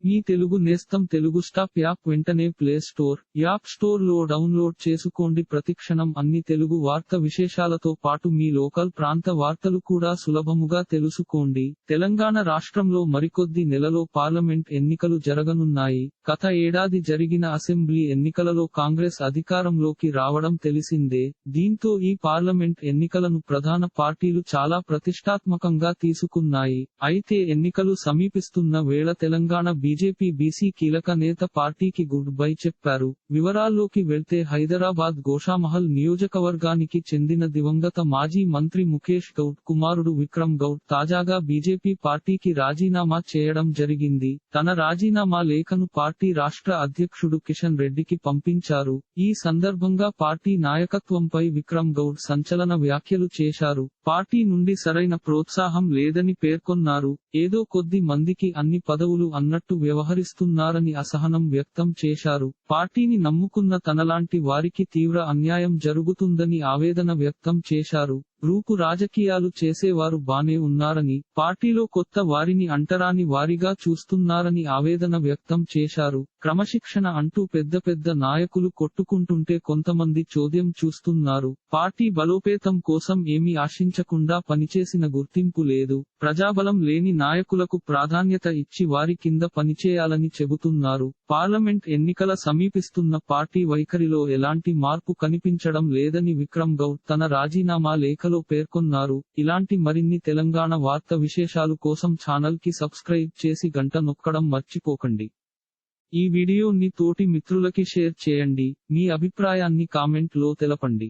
మీ తెలుగు నేస్తం Telugu stop app వెంటనే play store, app store లో డౌన్లోడ్ చేసుకోండి. ప్రతిక్షణం అన్ని తెలుగు వార్త విశేషాలతో పాటు మీ లోకల్ ప్రాంత వార్తలు కూడా సులభముగా తెలుసుకోండి. తెలంగాణ రాష్ట్రంలో మరికొద్ది నెలలో పార్లమెంట్ ఎన్నికలు జరగనున్నాయి. గత ఏడాది జరిగిన అసెంబ్లీ ఎన్నికలలో కాంగ్రెస్ అధికారంలోకి రావడం తెలిసిందే. దీంతో ఈ పార్లమెంట్ ఎన్నికలను ప్రధాన పార్టీలు చాలా ప్రతిష్టాత్మకంగా తీసుకున్నాయి. అయితే ఎన్నికలు సమీపిస్తున్న వేళ తెలంగాణ బీజేపీ బీసీ కీలక నేత పార్టీకి గుడ్ బై చెప్పారు. వివరాల్లోకి వెళ్తే హైదరాబాద్ గోషామహల్ నియోజకవర్గానికి చెందిన దివంగత మాజీ మంత్రి ముఖేష్ గౌడ్ కుమారుడు విక్రమ్ గౌడ్ తాజాగా బీజేపీ పార్టీకి రాజీనామా చేయడం జరిగింది. తన రాజీనామా లేఖను పార్టీ రాష్ట్ర అధ్యక్షుడు కిషన్ రెడ్డికి పంపించారు. ఈ సందర్భంగా పార్టీ నాయకత్వంపై విక్రమ్ గౌడ్ సంచలన వ్యాఖ్యలు చేశారు. పార్టీ నుండి సరైన ప్రోత్సాహం లేదని పేర్కొన్నారు. ఏదో కొద్ది మందికి అన్ని పదవులు అన్నట్టు వ్యవహరిస్తున్నారని అసహనం వ్యక్తం చేశారు. పార్టీని నమ్ముకున్న తనలాంటి వారికి తీవ్ర అన్యాయం జరుగుతుందని ఆవేదన వ్యక్తం చేశారు. గ్రూపు రాజకీయాలు చేసేవారు బానే ఉన్నారని, పార్టీలో కొత్త వారిని అంటరాని వారిగా చూస్తున్నారని ఆవేదన వ్యక్తం చేశారు. క్రమశిక్షణ అంటూ పెద్ద పెద్ద నాయకులు కొట్టుకుంటుంటే కొంతమంది చోద్యం చూస్తున్నారు. పార్టీ బలోపేతం కోసం ఏమీ ఆశించకుండా పనిచేసిన గుర్తింపు లేదు. ప్రజాబలం లేని నాయకులకు ప్రాధాన్యత ఇచ్చి వారి కింద పనిచేయాలని చెబుతున్నారు. పార్లమెంట్ ఎన్నికల సమీపిస్తున్న పార్టీ వైఖరిలో ఎలాంటి మార్పు కనిపించడం లేదని విక్రమ్ గౌడ్ తన రాజీనామా లేఖలో పేర్కొన్నారు. ఇలాంటి మరిన్ని తెలంగాణ వార్త విశేషాలు కోసం ఛానల్ కి సబ్స్క్రైబ్ చేసి గంట నొక్కడం మర్చిపోకండి. ఈ వీడియోని తోటి మిత్రులకి షేర్ చేయండి. మీ అభిప్రాయాన్ని కామెంట్ లో తెలపండి.